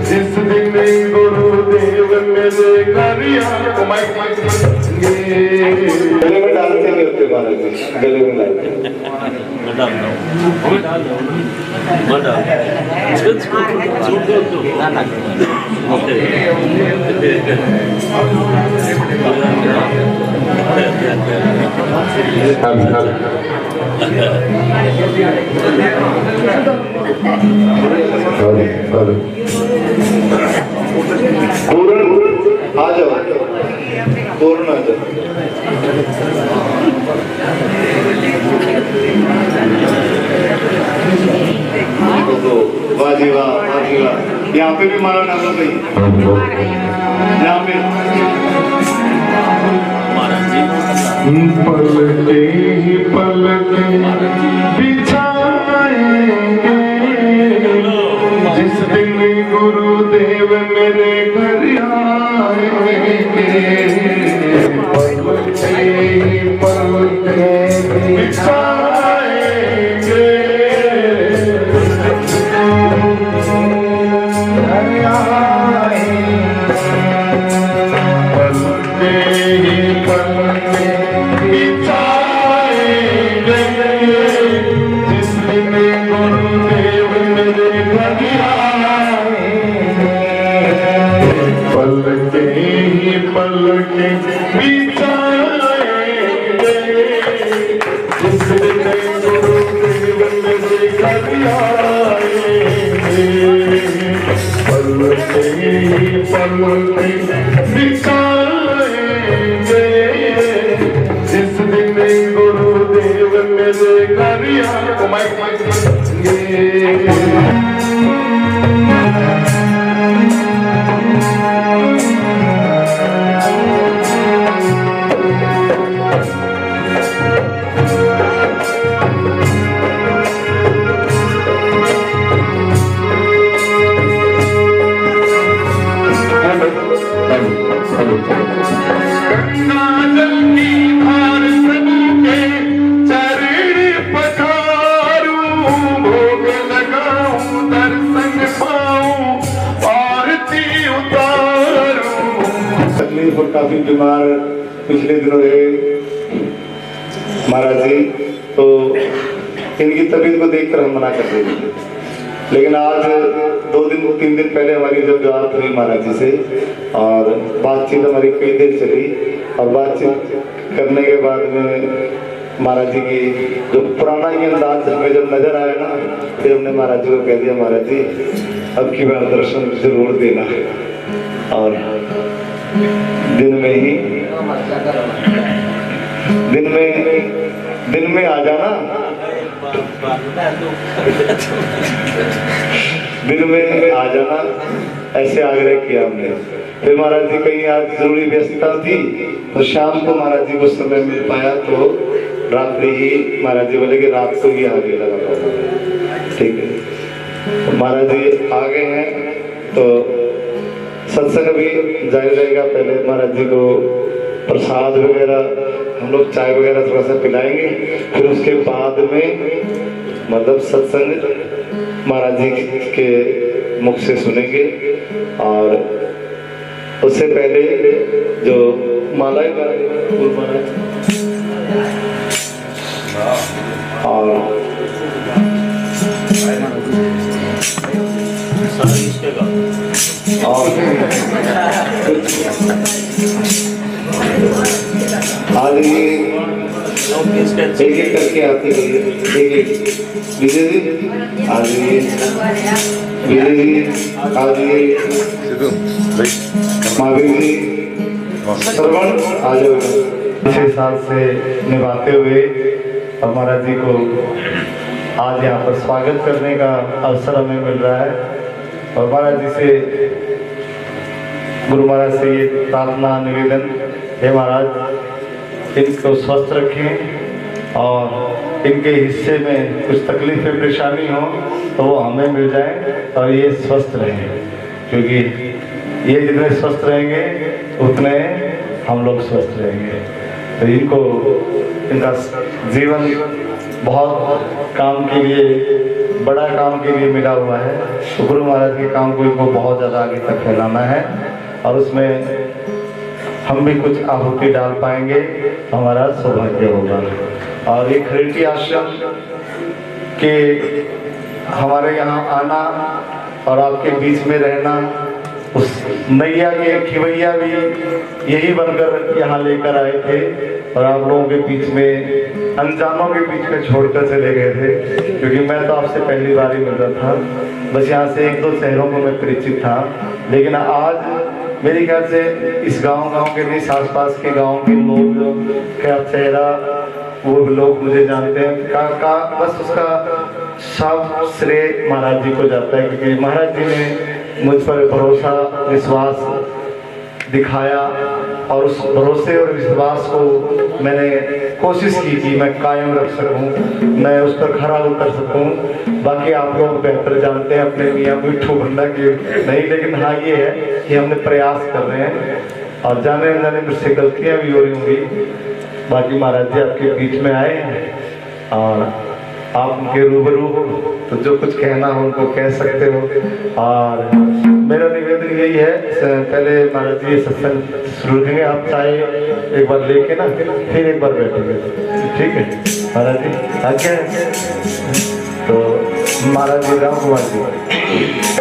जिस दिन गुरुदेव मेरे घर गले में डालते नहीं होते महाराज जी, गले में डालते पूर्ण आ जाओ, पूर्ण आ जाओ। वाह जी वाह, वाह जी वाह। यहाँ पे भी मारा डालो भाई, यहाँ पे पलके ही पलके बिछाएंगे जिस दिन गुरुदेव मेरे घर आएंगे। पलके ही पलके बिछाएंगे घर आएंगे। पलके ही पलके जिस दिन गुरुदेव मेरे घर आएंगे। पलके ही पलके बिछाएंगे जिस दिन गुरुदेव मेरे घर आएंगे। पलके ही पलके बिछाएंगे जिस दिन गुरुदेव मेरे घर आएंगे। और काफी बीमार पिछले दिनों रहे महाराज जी, तो इनकी तबीयत को देखकर हम मना कर रहे थे, लेकिन आज 2-3 दिन पहले हमारी जब बात हुई महाराज जी से और बातचीत हमारी कई देर चली और बातचीत करने के बाद में महाराज जी की जो पुराना ही अंदाज हमें जब नजर आया ना, फिर हमने महाराज जी को कह दिया महाराज जी अब की बार दर्शन जरूर देना और दिन में आ जाना, दिन में आ जाना, ऐसे आग्रह किया हमने। फिर महाराज जी कहीं आज जरूरी व्यस्तता थी तो शाम को महाराज जी को समय मिल पाया तो रात्रि ही महाराज जी बोले कि रात को ही आगे लगा पाया। ठीक है, तो महाराज जी आ गए हैं तो सत्संग भी जारी रहेगा। पहले महाराज जी को प्रसाद वगैरह हम लोग चाय वगैरह थोड़ा सा पिलाएंगे, फिर उसके बाद में मतलब सत्संग महाराज जी के मुख से सुनेंगे और उससे पहले जो मालाएं और आज ये एक करके आते हैं, एक विजय जी आज ये विजय जी आज ये महावीर जी श्रवण आज 6 साल से निभाते हुए और महाराज जी को आज यहाँ पर स्वागत करने का अवसर हमें मिल रहा है और महाराज जी से गुरु महाराज से ये प्रार्थना निवेदन है महाराज इनको स्वस्थ रखें और इनके हिस्से में कुछ तकलीफें परेशानी हो तो वो हमें मिल जाए और ये स्वस्थ रहें, क्योंकि ये जितने स्वस्थ रहेंगे उतने हम लोग स्वस्थ रहेंगे। तो इनको इनका जीवन बहुत काम के लिए, बड़ा काम के लिए मिला हुआ है। तो गुरु महाराज के काम को बहुत ज़्यादा आगे तक फैलाना है और उसमें हम भी कुछ आहुति डाल पाएंगे, हमारा सौभाग्य होगा। और ये खरेटी आश्रम के हमारे यहाँ आना और आपके बीच में रहना, उस नैया के खिवैया भी यही बनकर यहाँ लेकर आए थे और आप लोगों के बीच में, अनजानों के बीच में छोड़कर चले गए थे, क्योंकि मैं तो आपसे पहली बार ही मिल रहा था। बस यहाँ से 1-2 शहरों को मैं परिचित था, लेकिन आज मेरे ख्याल से इस गांव के नहीं, आस पास के गांव के लोग क्या चेहरा वो लोग मुझे जानते हैं का बस उसका सब श्रेय महाराज जी को जाता है, क्योंकि महाराज जी ने मुझ पर भरोसा विश्वास दिखाया और उस भरोसे और विश्वास को मैंने कोशिश की कि मैं कायम रख सकूं, मैं उस पर खरा उतर सकूं। बाकी आप लोग बेहतर जानते हैं अपने मियाँ मिट्ठू भंडा के नहीं, लेकिन हाँ ये है कि हमने प्रयास कर रहे हैं और जाने अनजाने मुझसे गलतियाँ भी हो रही होंगी। बाकी महाराज जी आपके बीच में आए हैं और आप उनके रूबरू हो, तो जो कुछ कहना हो उनको कह सकते हो। और मेरा निवेदन यही है, पहले महाराज जी सत्संग शुरू करेंगे, आप चाहे एक बार लेके ना फिर एक बार बैठेंगे, ठीक है महाराज जी? आज्ञा है। तो महाराज जी राम कुमार जी।